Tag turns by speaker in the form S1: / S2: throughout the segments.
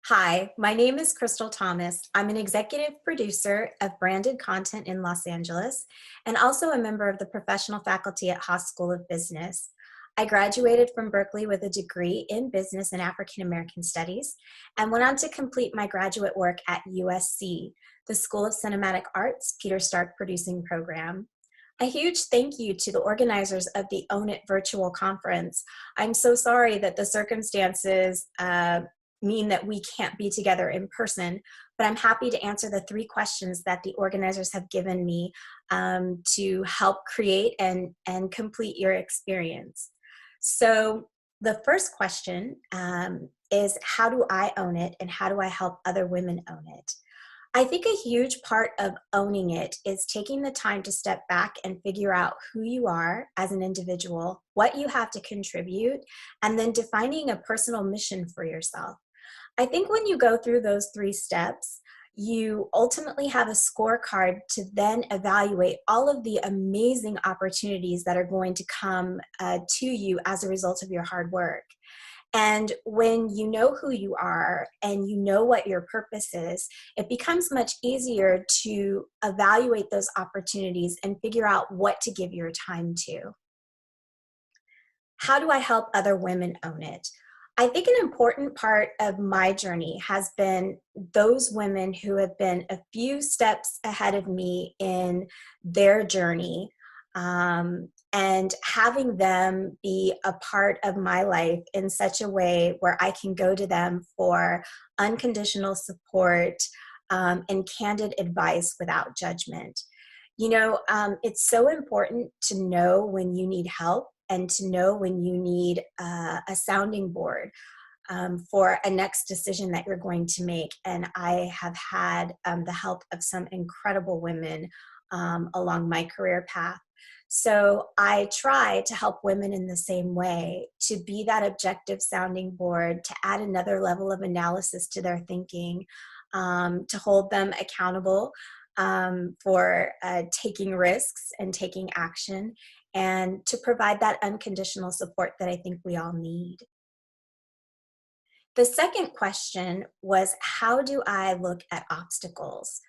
S1: Hi, my name is Krystal Thomas. I'm an executive producer of branded content in Los Angeles and also a member of the professional faculty at Haas School of Business. I graduated from Berkeley with a degree in business and African American studies and went on to complete my graduate work at USC, the School of Cinematic Arts Peter Stark Producing Program. A huge thank you to the organizers of the Own It virtual conference. I'm so sorry that the circumstances mean that we can't be together in person, but I'm happy to answer the three questions that the organizers have given me to help create and complete your experience. So the first question is, how do I own it and how do I help other women own it? I think a huge part of owning it is taking the time to step back and figure out who you are as an individual, what you have to contribute, and then defining a personal mission for yourself. I think when you go through those three steps, you ultimately have a scorecard to then evaluate all of the amazing opportunities that are going to come to you as a result of your hard work. And when you know who you are and you know what your purpose is, it becomes much easier to evaluate those opportunities and figure out what to give your time to. How do I help other women own it? I think an important part of my journey has been those women who have been a few steps ahead of me in their journey, and having them be a part of my life in such a way where I can go to them for unconditional support and candid advice without judgment. It's so important to know when you need help and to know when you need a sounding board for a next decision that you're going to make. And I have had the help of some incredible women along my career path. So I try to help women in the same way, to be that objective sounding board, to add another level of analysis to their thinking, to hold them accountable for taking risks and taking action, and to provide that unconditional support that I think we all need. The second question was, how do I look at obstacles?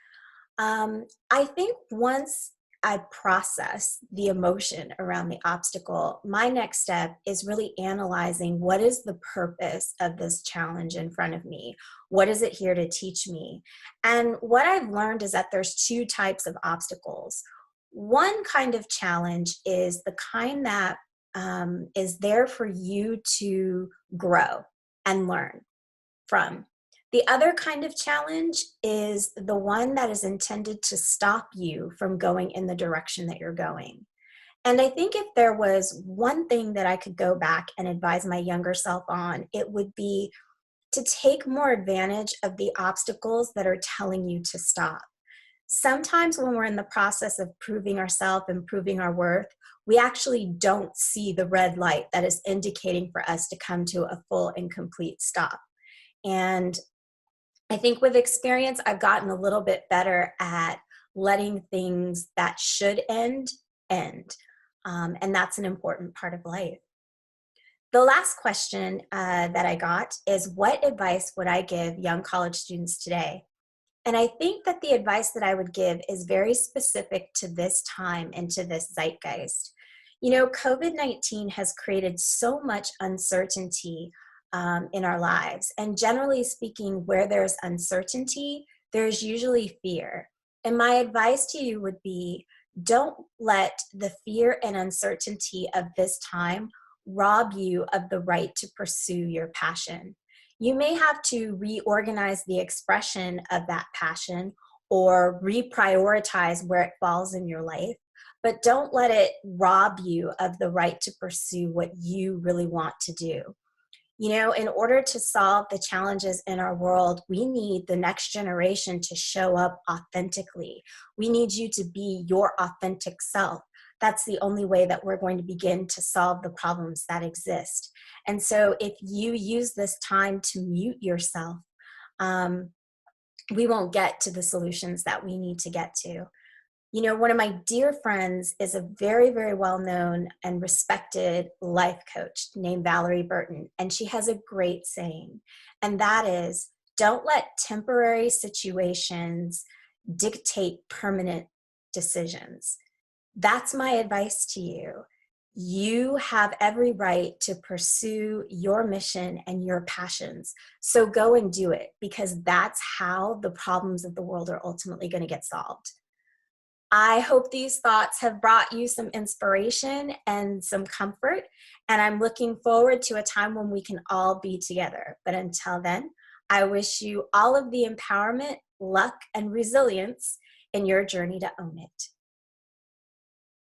S1: I think once I process the emotion around the obstacle, my next step is really analyzing what is the purpose of this challenge in front of me? What is it here to teach me? And what I've learned is that there's two types of obstacles. One kind of challenge is the kind that is there for you to grow and learn from. The other kind of challenge is the one that is intended to stop you from going in the direction that you're going. And I think if there was one thing that I could go back and advise my younger self on, it would be to take more advantage of the obstacles that are telling you to stop. Sometimes when we're in the process of proving ourselves and proving our worth, we actually don't see the red light that is indicating for us to come to a full and complete stop. And I think with experience, I've gotten a little bit better at letting things that should end end. And that's an important part of life. The last question that I got is, what advice would I give young college students today? And I think that the advice that I would give is very specific to this time and to this zeitgeist. COVID-19 has created so much uncertainty in our lives. And generally speaking, where there's uncertainty, there's usually fear. And my advice to you would be, don't let the fear and uncertainty of this time rob you of the right to pursue your passion. You may have to reorganize the expression of that passion or reprioritize where it falls in your life, but don't let it rob you of the right to pursue what you really want to do. In order to solve the challenges in our world, we need the next generation to show up authentically. We need you to be your authentic self. That's the only way that we're going to begin to solve the problems that exist. And so if you use this time to mute yourself, we won't get to the solutions that we need to get to. One of my dear friends is a very, very well-known and respected life coach named Valerie Burton, and she has a great saying, and that is, Don't let temporary situations dictate permanent decisions. That's my advice to you. You have every right to pursue your mission and your passions. So go and do it, because that's how the problems of the world are ultimately going to get solved. I hope these thoughts have brought you some inspiration and some comfort, and I'm looking forward to a time when we can all be together. But until then, I wish you all of the empowerment, luck, and resilience in your journey to own it.